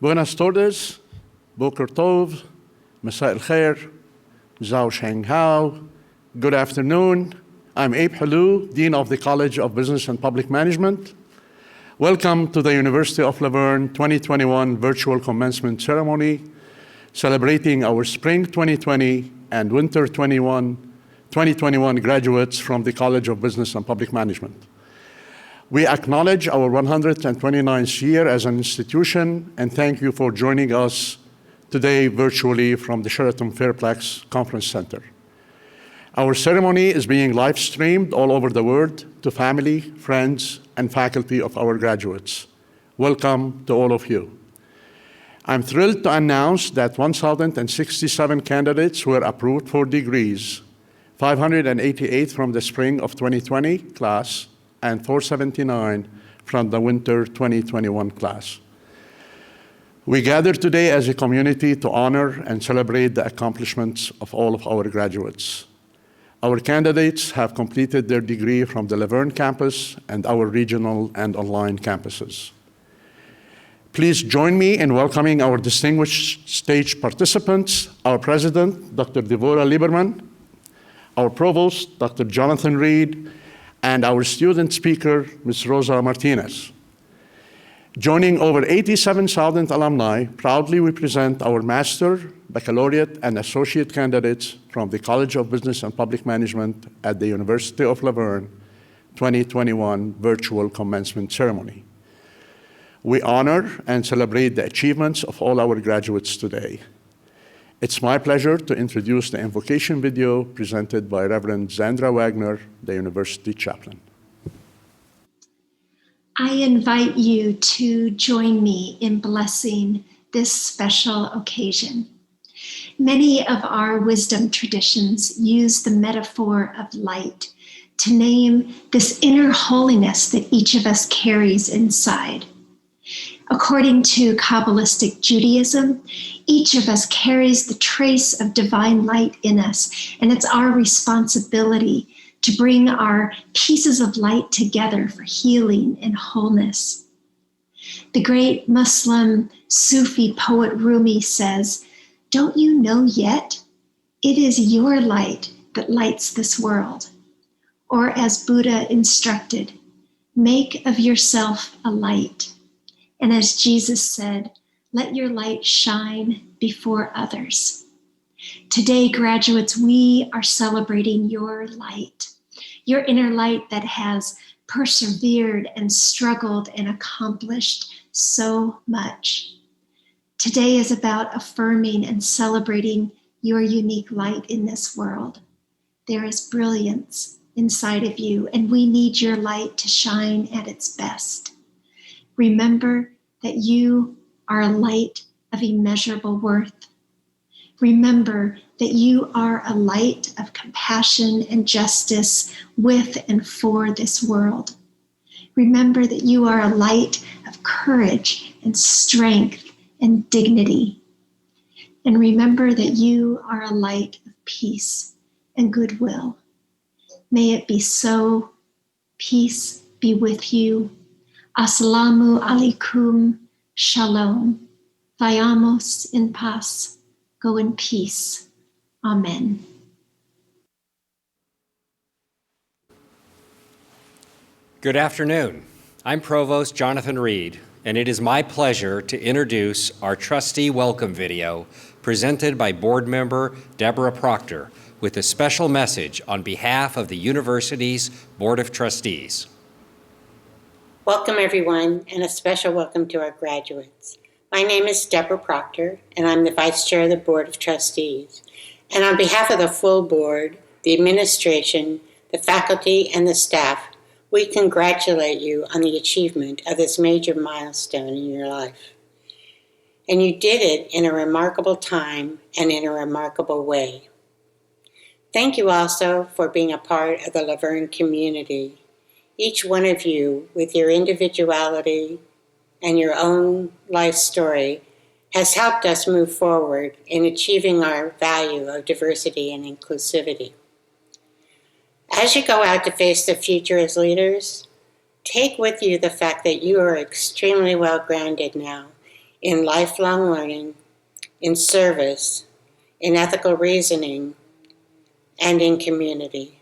Buenas tardes, Boker Tov, Masa el Khair, Zhao Sheng Hao. Good afternoon. I'm Abe Halou, Dean of the College of Business and Public Management. Welcome to the University of La Verne 2021 Virtual Commencement Ceremony, celebrating our Spring 2020 and Winter 2021 graduates from the College of Business and Public Management. We acknowledge our 129th year as an institution and thank you for joining us today virtually from the Sheraton Fairplex Conference Center. Our ceremony is being live streamed all over the world to family, friends, and faculty of our graduates. Welcome to all of you. I'm thrilled to announce that 1,067 candidates were approved for degrees, 588 from the spring of 2020 class, and 479 from the winter 2021 class. We gather today as a community to honor and celebrate the accomplishments of all of our graduates. Our candidates have completed their degree from the La Verne campus and our regional and online campuses. Please join me in welcoming our distinguished stage participants, our president, Dr. Devorah Lieberman, our provost, Dr. Jonathan Reed, and our student speaker, Ms. Rosa Martinez. Joining over 87,000 alumni, proudly we present our master, baccalaureate, and associate candidates from the College of Business and Public Management at the University of La Verne 2021 Virtual Commencement Ceremony. We honor and celebrate the achievements of all our graduates today. It's my pleasure to introduce the invocation video presented by Reverend Zandra Wagner, the University Chaplain. I invite you to join me in blessing this special occasion. Many of our wisdom traditions use the metaphor of light to name this inner holiness that each of us carries inside. According to Kabbalistic Judaism, each of us carries the trace of divine light in us, and it's our responsibility to bring our pieces of light together for healing and wholeness. The great Muslim Sufi poet Rumi says, "Don't you know yet? It is your light that lights this world." Or as Buddha instructed, "Make of yourself a light." And as Jesus said, "Let your light shine before others." Today, graduates, we are celebrating your light, your inner light that has persevered and struggled and accomplished so much. Today is about affirming and celebrating your unique light in this world. There is brilliance inside of you, and we need your light to shine at its best. Remember that you are a light of immeasurable worth. Remember that you are a light of compassion and justice with and for this world. Remember that you are a light of courage and strength and dignity. And remember that you are a light of peace and goodwill. May it be so. Peace be with you. Assalamu alaikum. Shalom. Vayamos in paz. Go in peace. Amen. Good afternoon. I'm Provost Jonathan Reed, and it is my pleasure to introduce our trustee welcome video presented by board member Deborah Proctor with a special message on behalf of the university's Board of Trustees. Welcome everyone, and a special welcome to our graduates. My name is Deborah Proctor, and I'm the Vice Chair of the Board of Trustees. And on behalf of the full board, the administration, the faculty, and the staff, we congratulate you on the achievement of this major milestone in your life. And you did it in a remarkable time and in a remarkable way. Thank you also for being a part of the La Verne community. Each one of you, with your individuality and your own life story, has helped us move forward in achieving our value of diversity and inclusivity. As you go out to face the future as leaders, take with you the fact that you are extremely well grounded now in lifelong learning, in service, in ethical reasoning, and in community.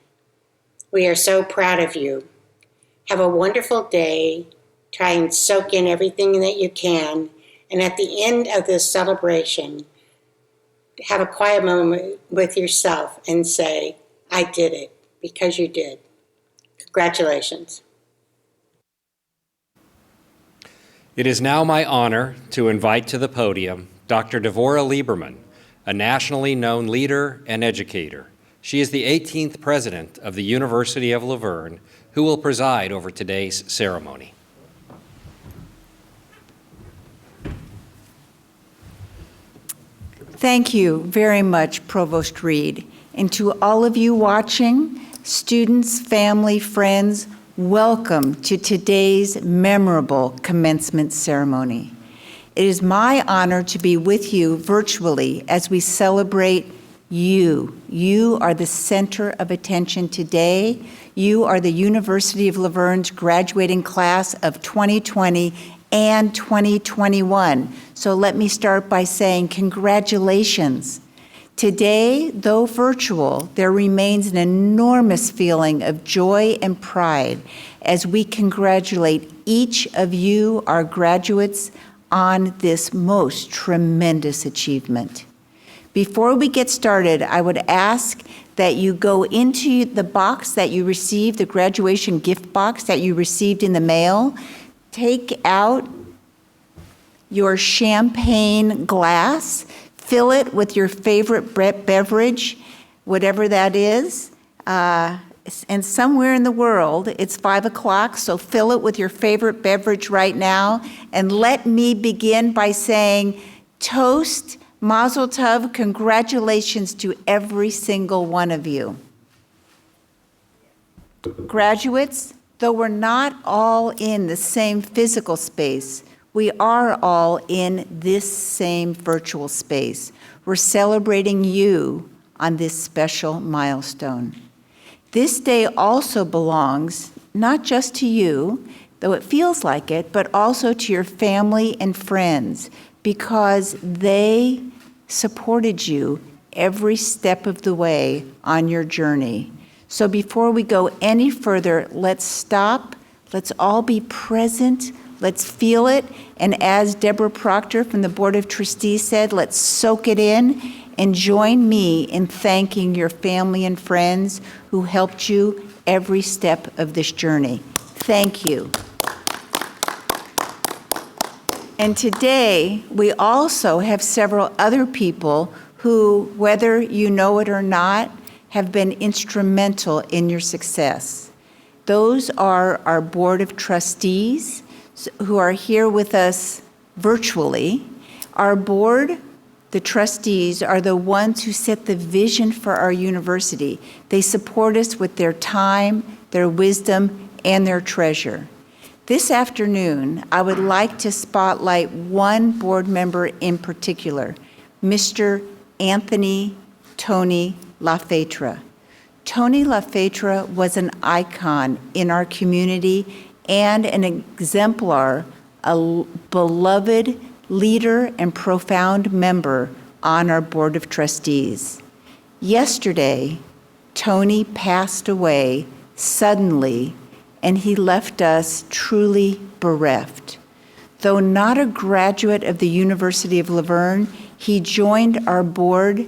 We are so proud of you. Have a wonderful day. Try and soak in everything that you can. And at the end of this celebration, have a quiet moment with yourself and say, I did it, because you did. Congratulations. It is now my honor to invite to the podium Dr. Devorah Lieberman, a nationally known leader and educator. She is the 18th president of the University of La Verne, who will preside over today's ceremony. Thank you very much, Provost Reed. And to all of you watching, students, family, friends, welcome to today's memorable commencement ceremony. It is my honor to be with you virtually as we celebrate you. You are the center of attention today. You are the University of La Verne's graduating class of 2020 and 2021. So let me start by saying congratulations. Today, though virtual, there remains an enormous feeling of joy and pride as we congratulate each of you, our graduates, on this most tremendous achievement. Before we get started, I would ask that you go into the box that you received, the graduation gift box that you received in the mail. Take out your champagne glass, fill it with your favorite beverage, whatever that is. And somewhere in the world, it's 5 o'clock, so fill it with your favorite beverage right now. And let me begin by saying, toast, Mazel Tov, congratulations to every single one of you. Graduates, though we're not all in the same physical space, we are all in this same virtual space. We're celebrating you on this special milestone. This day also belongs not just to you, though it feels like it, but also to your family and friends, because they supported you every step of the way on your journey. So before we go any further, let's stop, let's all be present, let's feel it, and as Deborah Proctor from the Board of Trustees said, let's soak it in and join me in thanking your family and friends who helped you every step of this journey. Thank you. And today, we also have several other people who, whether you know it or not, have been instrumental in your success. Those are our Board of Trustees who are here with us virtually. Our board, the trustees, are the ones who set the vision for our university. They support us with their time, their wisdom, and their treasure. This afternoon, I would like to spotlight one board member in particular, Mr. Anthony Tony LaFetra. Tony LaFetra was an icon in our community and an exemplar, a beloved leader and profound member on our Board of Trustees. Yesterday, Tony passed away suddenly, and he left us truly bereft. Though not a graduate of the University of La Verne, he joined our board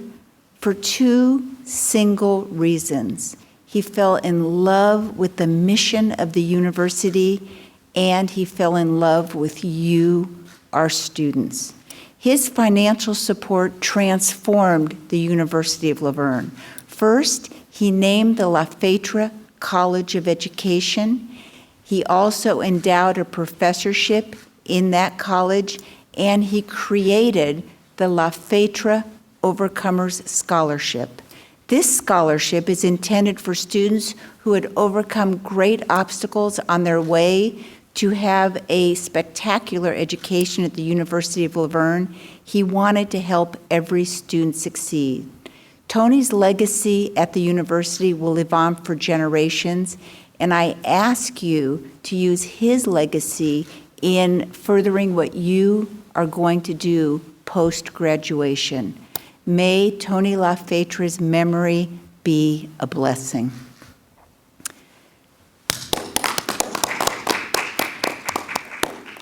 for two single reasons. He fell in love with the mission of the university, and he fell in love with you, our students. His financial support transformed the University of La Verne. First, he named the LaFetra College of Education. He also endowed a professorship in that college, and he created the LaFetra Overcomers Scholarship. This scholarship is intended for students who had overcome great obstacles on their way to have a spectacular education at the University of La Verne. He wanted to help every student succeed. Tony's legacy at the university will live on for generations, and I ask you to use his legacy in furthering what you are going to do post-graduation. May Tony LaFetra's memory be a blessing.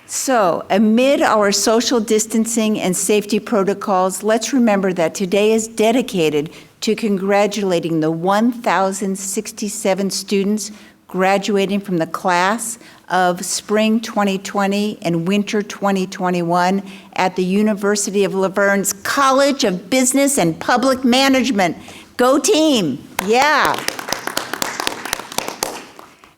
So, amid our social distancing and safety protocols, let's remember that today is dedicated to congratulating the 1,067 students graduating from the class of spring 2020 and winter 2021 at the University of La Verne's College of Business and Public Management. Go team! Yeah!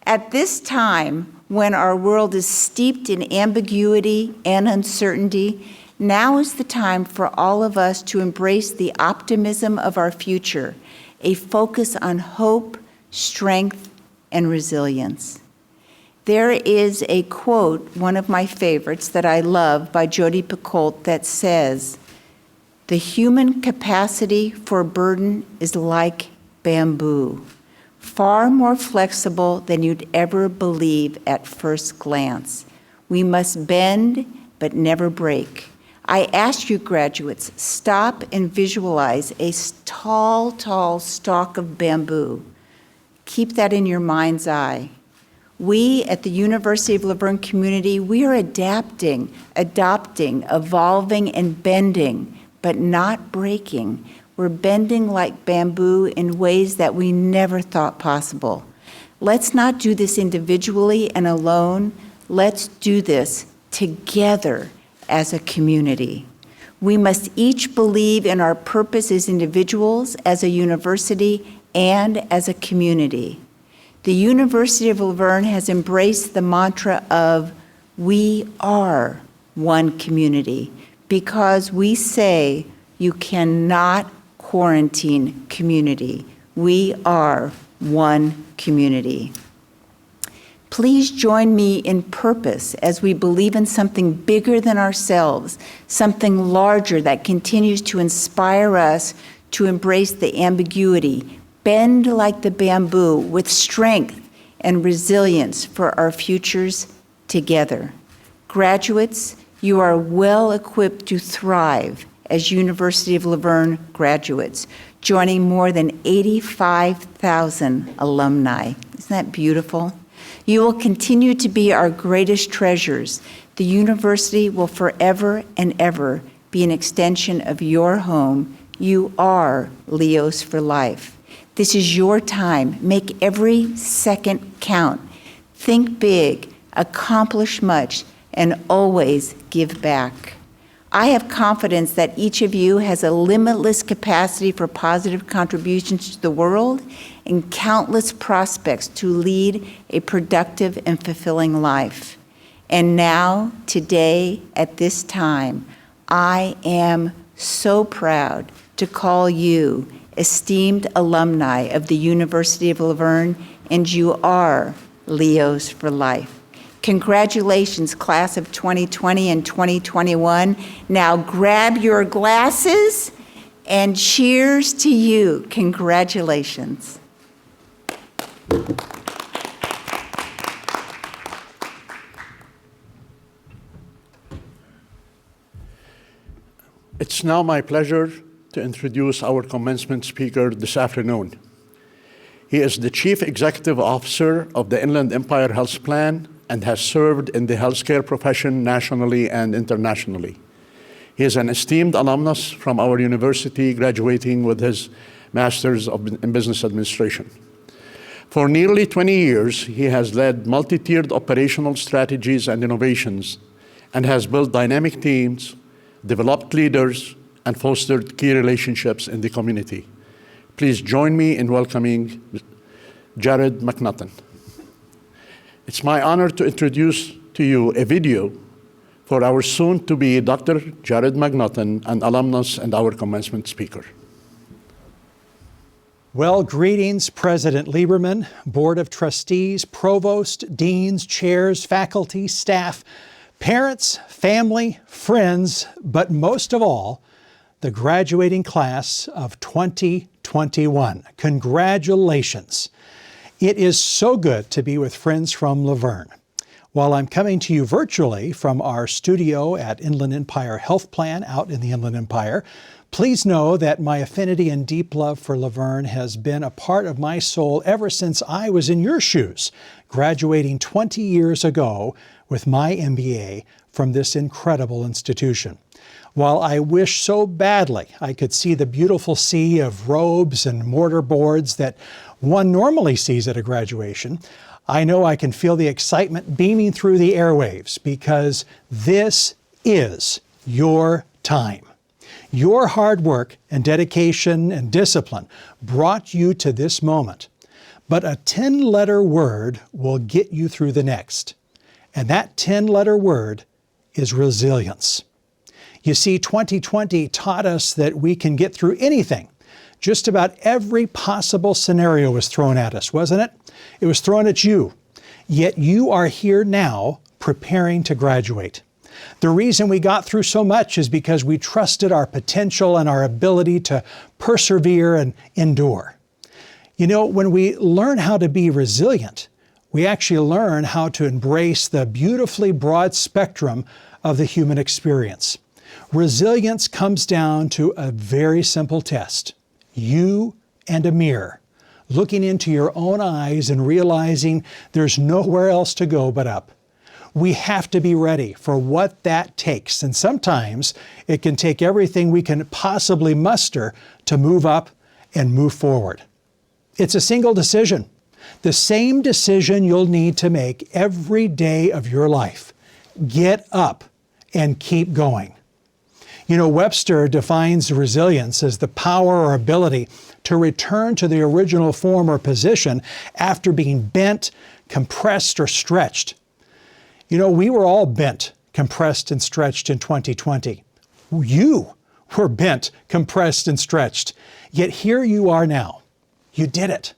At this time, when our world is steeped in ambiguity and uncertainty, now is the time for all of us to embrace the optimism of our future, a focus on hope, strength, and resilience. There is a quote, one of my favorites that I love, by Jodi Picoult that says, "The human capacity for burden is like bamboo, far more flexible than you'd ever believe at first glance. We must bend, but never break." I ask you, graduates, stop and visualize a tall, tall stalk of bamboo. Keep that in your mind's eye. We at the University of La Verne community, we are adapting, adopting, evolving, and bending, but not breaking. We're bending like bamboo in ways that we never thought possible. Let's not do this individually and alone. Let's do this together as a community. We must each believe in our purpose as individuals, as a university, and as a community. The University of La Verne has embraced the mantra of "We are one community," because we say you cannot quarantine community. We are one community. Please join me in purpose as we believe in something bigger than ourselves, something larger that continues to inspire us to embrace the ambiguity, bend like the bamboo with strength and resilience for our futures together. Graduates, you are well equipped to thrive as University of La Verne graduates, joining more than 85,000 alumni. Isn't that beautiful? You will continue to be our greatest treasures. The university will forever and ever be an extension of your home. You are Leos for life. This is your time. Make every second count. Think big, accomplish much, and always give back. I have confidence that each of you has a limitless capacity for positive contributions to the world and countless prospects to lead a productive and fulfilling life. And now, today, at this time, I am so proud to call you esteemed alumni of the University of La Verne, and you are Leos for life. Congratulations, class of 2020 and 2021. Now grab your glasses and cheers to you. Congratulations. It's now my pleasure to introduce our commencement speaker this afternoon. He is the Chief Executive Officer of the Inland Empire Health Plan and has served in the healthcare profession nationally and internationally. He is an esteemed alumnus from our university, graduating with his Master's in Business Administration. For nearly 20 years, he has led multi-tiered operational strategies and innovations and has built dynamic teams, developed leaders, and fostered key relationships in the community. Please join me in welcoming Jared McNaughton. It's my honor to introduce to you a video for our soon-to-be Dr. Jared McNaughton, an alumnus and our commencement speaker. Well, greetings, President Lieberman, Board of Trustees, Provost, Deans, Chairs, faculty, staff, parents, family, friends, but most of all, the graduating class of 2021. Congratulations. It is so good to be with friends from La Verne. While I'm coming to you virtually from our studio at Inland Empire Health Plan out in the Inland Empire, please know that my affinity and deep love for Laverne has been a part of my soul ever since I was in your shoes, graduating 20 years ago with my MBA from this incredible institution. While I wish so badly I could see the beautiful sea of robes and mortar boards that one normally sees at a graduation, I know I can feel the excitement beaming through the airwaves because this is your time. Your hard work and dedication and discipline brought you to this moment, but a 10-letter word will get you through the next. And that 10-letter word is resilience. You see, 2020 taught us that we can get through anything. Just about every possible scenario was thrown at us, wasn't it? It was thrown at you. Yet you are here now preparing to graduate. The reason we got through so much is because we trusted our potential and our ability to persevere and endure. You know, when we learn how to be resilient, we actually learn how to embrace the beautifully broad spectrum of the human experience. Resilience comes down to a very simple test. You and a mirror, looking into your own eyes and realizing there's nowhere else to go but up. We have to be ready for what that takes. And sometimes it can take everything we can possibly muster to move up and move forward. It's a single decision, the same decision you'll need to make every day of your life. Get up and keep going. You know, Webster defines resilience as the power or ability to return to the original form or position after being bent, compressed, or stretched. You know, we were all bent, compressed, and stretched in 2020. You were bent, compressed, and stretched. Yet here you are now. You did it.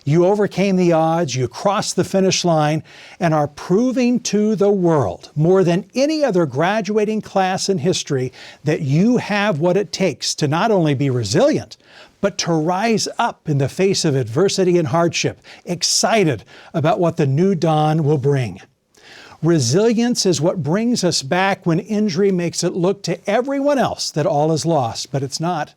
You overcame the odds, you crossed the finish line, and are proving to the world, more than any other graduating class in history, that you have what it takes to not only be resilient, but to rise up in the face of adversity and hardship, excited about what the new dawn will bring. Resilience is what brings us back when injury makes it look to everyone else that all is lost, but it's not.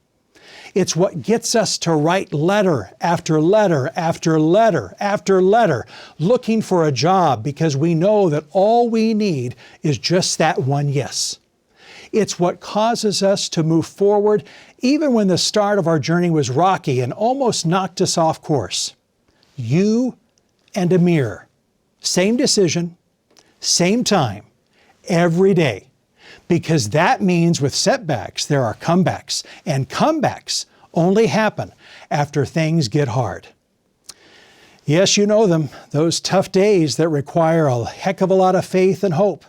It's what gets us to write letter after letter after letter after letter, looking for a job because we know that all we need is just that one yes. It's what causes us to move forward even when the start of our journey was rocky and almost knocked us off course. You and a mirror. Same decision, same time, every day. Because that means with setbacks, there are comebacks, and comebacks only happen after things get hard. Yes, you know them, those tough days that require a heck of a lot of faith and hope.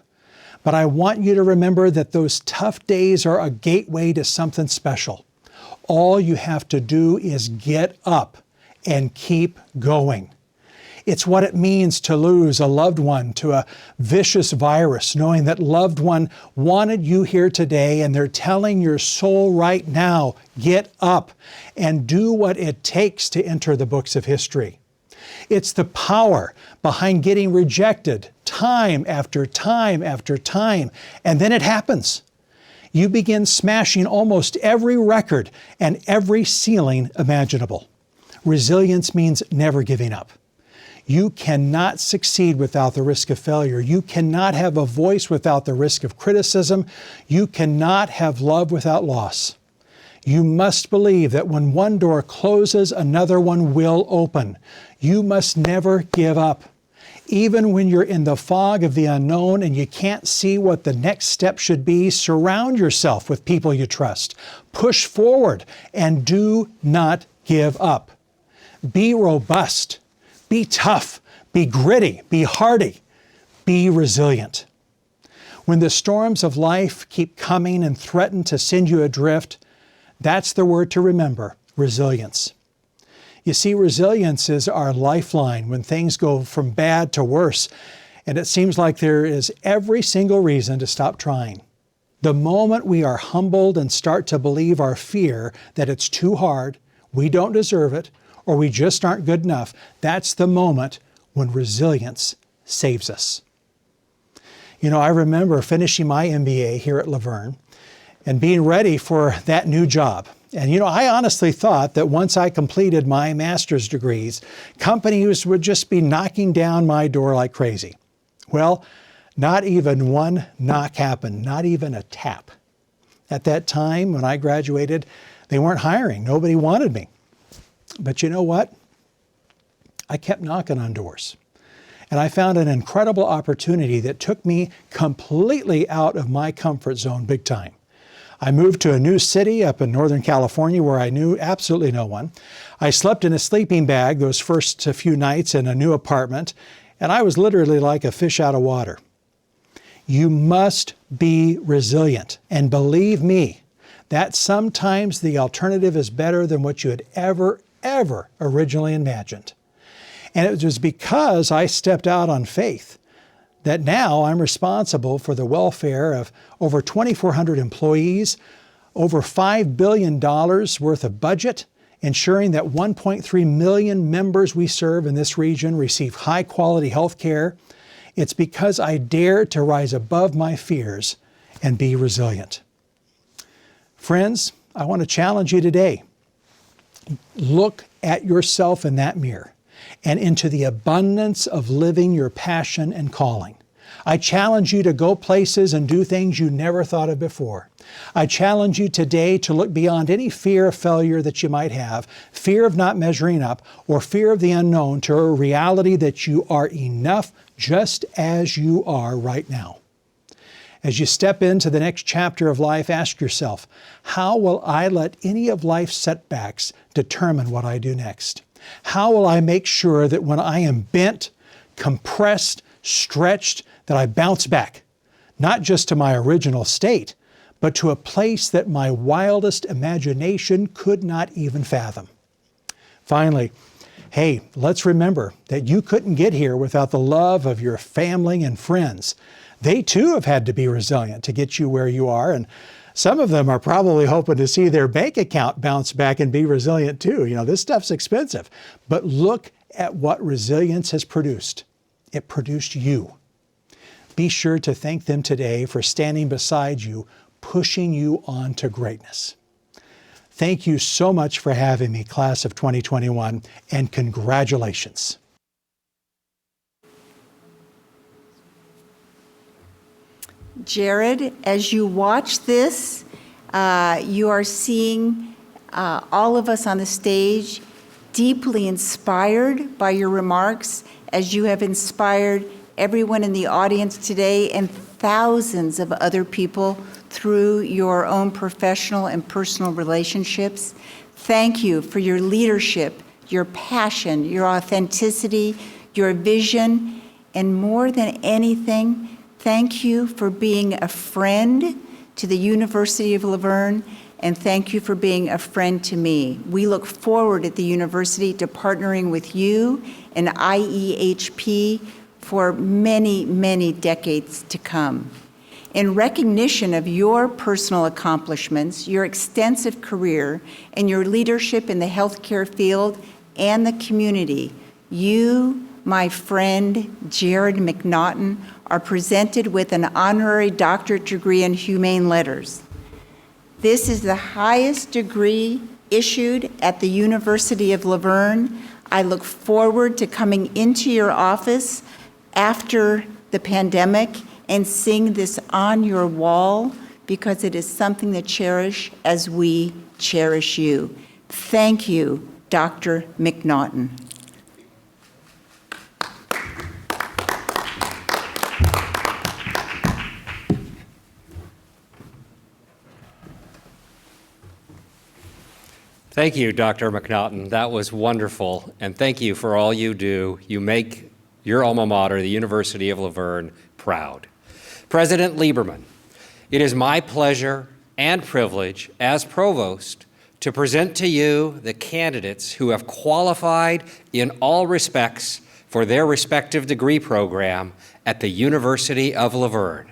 But I want you to remember that those tough days are a gateway to something special. All you have to do is get up and keep going. It's what it means to lose a loved one to a vicious virus, knowing that loved one wanted you here today and they're telling your soul right now, get up and do what it takes to enter the books of history. It's the power behind getting rejected time after time after time, and then it happens. You begin smashing almost every record and every ceiling imaginable. Resilience means never giving up. You cannot succeed without the risk of failure. You cannot have a voice without the risk of criticism. You cannot have love without loss. You must believe that when one door closes, another one will open. You must never give up. Even when you're in the fog of the unknown and you can't see what the next step should be, surround yourself with people you trust. Push forward and do not give up. Be robust. Be tough, be gritty, be hardy, be resilient. When the storms of life keep coming and threaten to send you adrift, that's the word to remember, resilience. You see, resilience is our lifeline when things go from bad to worse, and it seems like there is every single reason to stop trying. The moment we are humbled and start to believe our fear that it's too hard, we don't deserve it, or we just aren't good enough, that's the moment when resilience saves us. You know, I remember finishing my MBA here at Laverne and being ready for that new job. And you know, I honestly thought that once I completed my master's degrees, companies would just be knocking down my door like crazy. Well, not even one knock happened, not even a tap. At that time, when I graduated, they weren't hiring. Nobody wanted me. But you know what? I kept knocking on doors. And I found an incredible opportunity that took me completely out of my comfort zone big time. I moved to a new city up in Northern California where I knew absolutely no one. I slept in a sleeping bag those first few nights in a new apartment, and I was literally like a fish out of water. You must be resilient. And believe me, that sometimes the alternative is better than what you had ever originally imagined. And it was because I stepped out on faith that now I'm responsible for the welfare of over 2,400 employees, over $5 billion worth of budget, ensuring that 1.3 million members we serve in this region receive high-quality health care. It's because I dared to rise above my fears and be resilient. Friends, I want to challenge you today. Look at yourself in that mirror and into the abundance of living your passion and calling. I challenge you to go places and do things you never thought of before. I challenge you today to look beyond any fear of failure that you might have, fear of not measuring up, or fear of the unknown, to a reality that you are enough just as you are right now. As you step into the next chapter of life, ask yourself, how will I let any of life's setbacks determine what I do next? How will I make sure that when I am bent, compressed, stretched, that I bounce back, not just to my original state, but to a place that my wildest imagination could not even fathom? Finally, hey, let's remember that you couldn't get here without the love of your family and friends. They too have had to be resilient to get you where you are, and some of them are probably hoping to see their bank account bounce back and be resilient too. You know, this stuff's expensive. But look at what resilience has produced. It produced you. Be sure to thank them today for standing beside you, pushing you on to greatness. Thank you so much for having me, class of 2021, and congratulations. Jared, as you watch this, you are seeing all of us on the stage deeply inspired by your remarks, as you have inspired everyone in the audience today and thousands of other people through your own professional and personal relationships. Thank you for your leadership, your passion, your authenticity, your vision, and more than anything, thank you for being a friend to the University of Laverne, and thank you for being a friend to me. We look forward at the university to partnering with you and IEHP for many, many decades to come. In recognition of your personal accomplishments, your extensive career, and your leadership in the healthcare field and the community, you, my friend Jared McNaughton, are presented with an honorary doctorate degree in humane letters. This is the highest degree issued at the University of Laverne. I look forward to coming into your office after the pandemic and seeing this on your wall, because it is something to cherish as we cherish you. Thank you, Dr. McNaughton. Thank you, Dr. McNaughton. That was wonderful. And thank you for all you do. You make your alma mater, the University of Laverne, proud. President Lieberman, it is my pleasure and privilege as provost to present to you the candidates who have qualified in all respects for their respective degree program at the University of Laverne.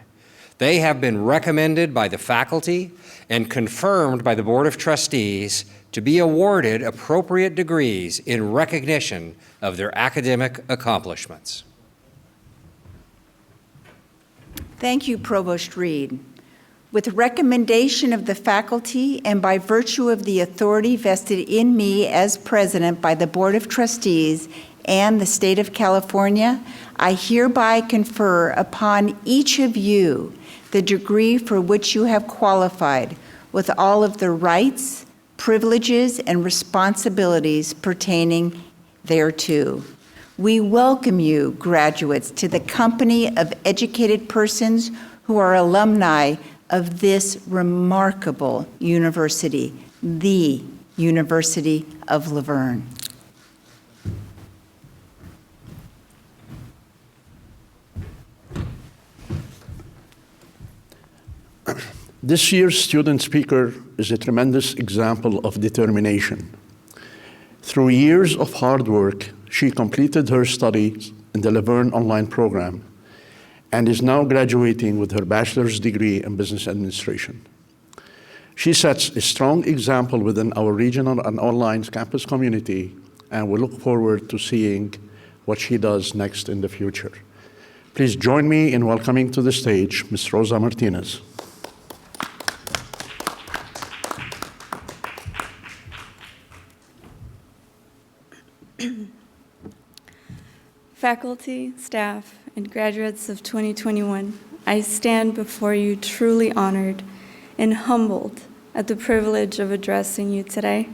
They have been recommended by the faculty and confirmed by the Board of Trustees to be awarded appropriate degrees in recognition of their academic accomplishments. Thank you, Provost Reed. With recommendation of the faculty and by virtue of the authority vested in me as president by the Board of Trustees and the State of California, I hereby confer upon each of you the degree for which you have qualified with all of the rights, privileges, and responsibilities pertaining thereto. We welcome you, graduates, to the company of educated persons who are alumni of this remarkable university, the University of La Verne. This year's student speaker is a tremendous example of determination. Through years of hard work, she completed her studies in the La Verne online program and is now graduating with her bachelor's degree in business administration. She sets a strong example within our regional and online campus community, and we look forward to seeing what she does next in the future. Please join me in welcoming to the stage Ms. Rosa Martinez. Faculty, staff, and graduates of 2021, I stand before you truly honored and humbled at the privilege of addressing you today.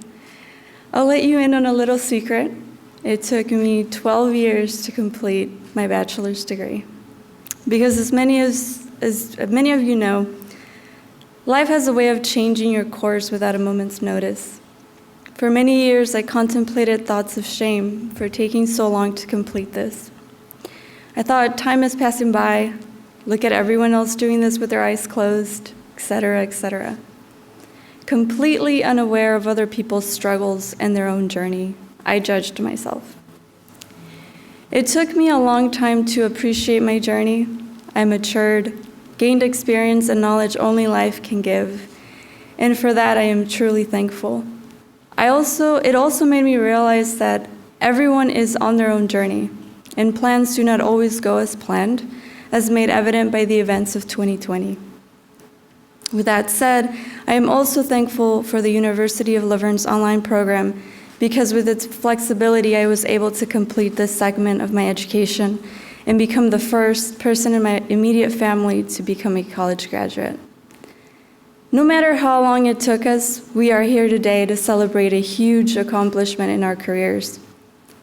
I'll let you in on a little secret. It took me 12 years to complete my bachelor's degree. Because as many of you know, life has a way of changing your course without a moment's notice. For many years, I contemplated thoughts of shame for taking so long to complete this. I thought time is passing by, look at everyone else doing this with their eyes closed, etc., etc. Completely unaware of other people's struggles and their own journey, I judged myself. It took me a long time to appreciate my journey. I matured, gained experience and knowledge only life can give, and for that I am truly thankful. It also made me realize that everyone is on their own journey, and plans do not always go as planned, as made evident by the events of 2020. With that said, I am also thankful for the University of La Verne's online program, because with its flexibility, I was able to complete this segment of my education and become the first person in my immediate family to become a college graduate. No matter how long it took us, we are here today to celebrate a huge accomplishment in our careers.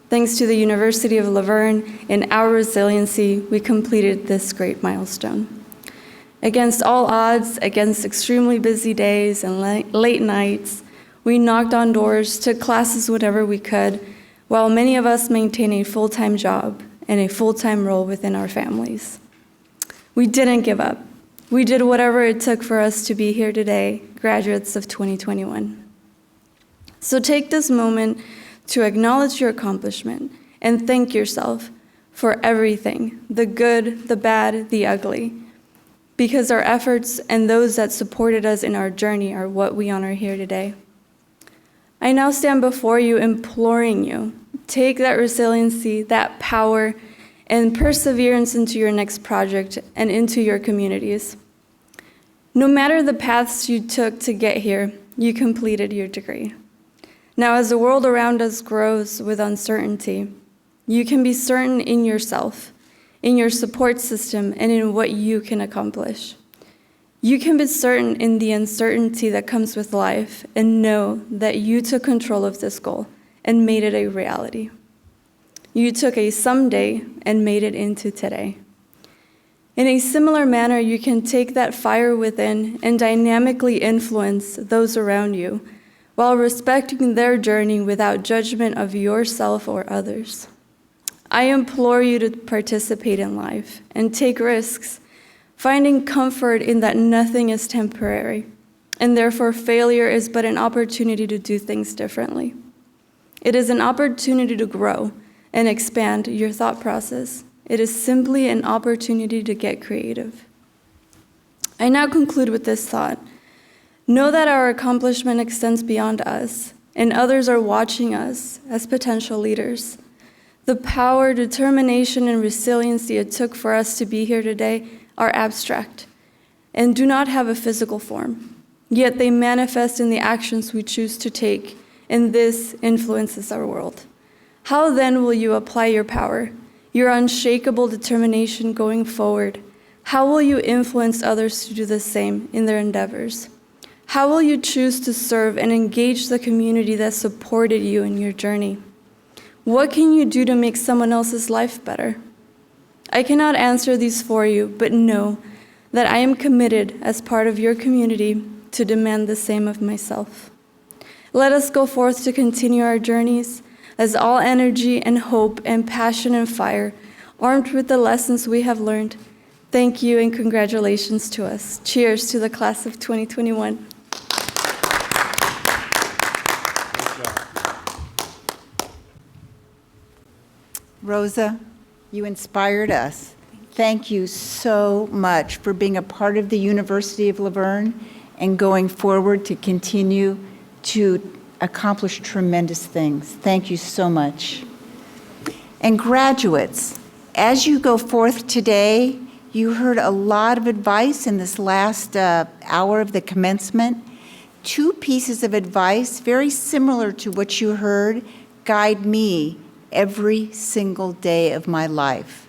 Thanks to the University of La Verne and our resiliency, we completed this great milestone. Against all odds, against extremely busy days and late nights, we knocked on doors, took classes whenever we could, while many of us maintain a full-time job and a full-time role within our families. We didn't give up. We did whatever it took for us to be here today, graduates of 2021. So take this moment to acknowledge your accomplishment and thank yourself for everything, the good, the bad, the ugly, because our efforts and those that supported us in our journey are what we honor here today. I now stand before you imploring you, take that resiliency, that power, and perseverance into your next project and into your communities. No matter the paths you took to get here, you completed your degree. Now, as the world around us grows with uncertainty, you can be certain in yourself, in your support system, and in what you can accomplish. You can be certain in the uncertainty that comes with life and know that you took control of this goal and made it a reality. You took a someday and made it into today. In a similar manner, you can take that fire within and dynamically influence those around you while respecting their journey without judgment of yourself or others. I implore you to participate in life and take risks, finding comfort in that nothing is temporary, and therefore failure is but an opportunity to do things differently. It is an opportunity to grow and expand your thought process. It is simply an opportunity to get creative. I now conclude with this thought. Know that our accomplishment extends beyond us, and others are watching us as potential leaders. The power, determination, and resiliency it took for us to be here today are abstract and do not have a physical form, yet they manifest in the actions we choose to take, and this influences our world. How then will you apply your power, your unshakable determination going forward? How will you influence others to do the same in their endeavors? How will you choose to serve and engage the community that supported you in your journey? What can you do to make someone else's life better? I cannot answer these for you, but know that I am committed as part of your community to demand the same of myself. Let us go forth to continue our journeys as all energy and hope and passion and fire, armed with the lessons we have learned. Thank you and congratulations to us. Cheers to the class of 2021. Rosa, you inspired us. Thank you so much for being a part of the University of La Verne and going forward to continue to accomplish tremendous things. Thank you so much. And graduates, as you go forth today, you heard a lot of advice in this last hour of the commencement. 2 pieces of advice, very similar to what you heard, guide me every single day of my life.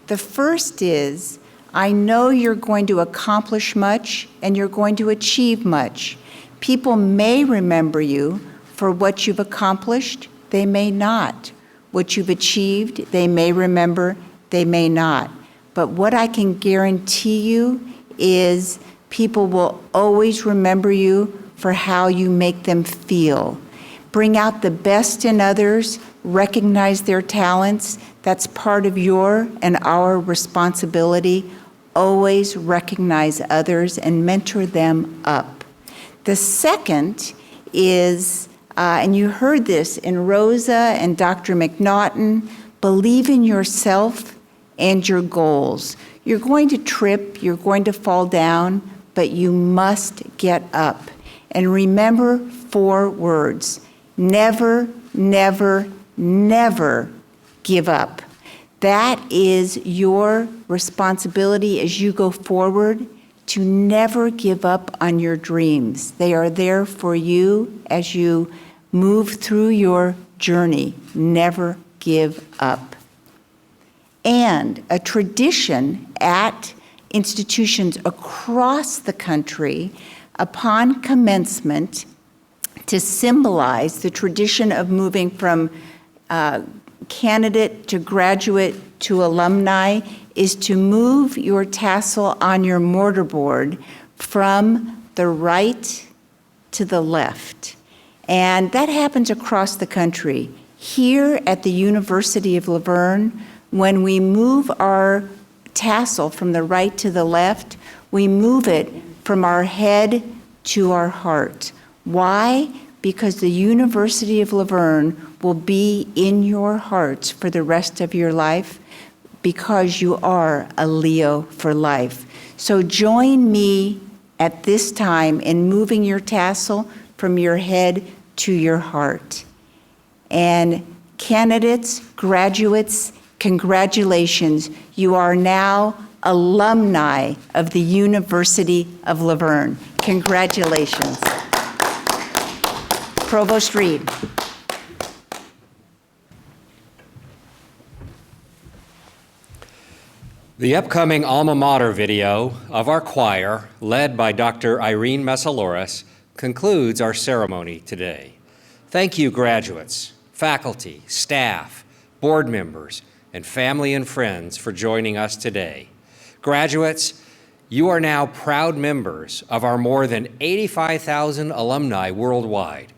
The first is, I know you're going to accomplish much and you're going to achieve much. People may remember you for what you've accomplished, they may not. What you've achieved, they may remember, they may not. But what I can guarantee you is people will always remember you for how you make them feel. Bring out the best in others, recognize their talents. That's part of your and our responsibility. Always recognize others and mentor them up. The second is, and you heard this in Rosa and Dr. McNaughton, believe in yourself and your goals. You're going to trip, you're going to fall down, but you must get up. And remember 4 words: never, never, never give up. That is your responsibility as you go forward, to never give up on your dreams. They are there for you as you move through your journey. Never give up. And a tradition at institutions across the country, upon commencement, to symbolize the tradition of moving from candidate to graduate to alumni, is to move your tassel on your mortarboard from the right to the left. And that happens across the country. Here at the University of La Verne, when we move our tassel from the right to the left, we move it from our head to our heart. Why? Because the University of La Verne will be in your hearts for the rest of your life, because you are a Leo for life. So join me at this time in moving your tassel from your head to your heart. And candidates, graduates, congratulations. You are now alumni of the University of La Verne. Congratulations. Provost Reed. The upcoming alma mater video of our choir, led by Dr. Irene Messaloris, concludes our ceremony today. Thank you, graduates, faculty, staff, board members, and family and friends for joining us today. Graduates, you are now proud members of our more than 85,000 alumni worldwide.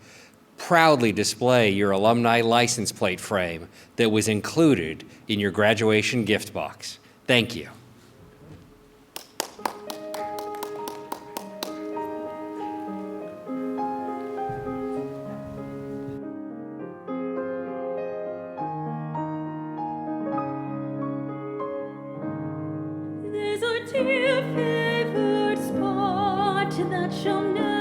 Proudly display your alumni license plate frame that was included in your graduation gift box. Thank you. There's a dear favored spot that shall never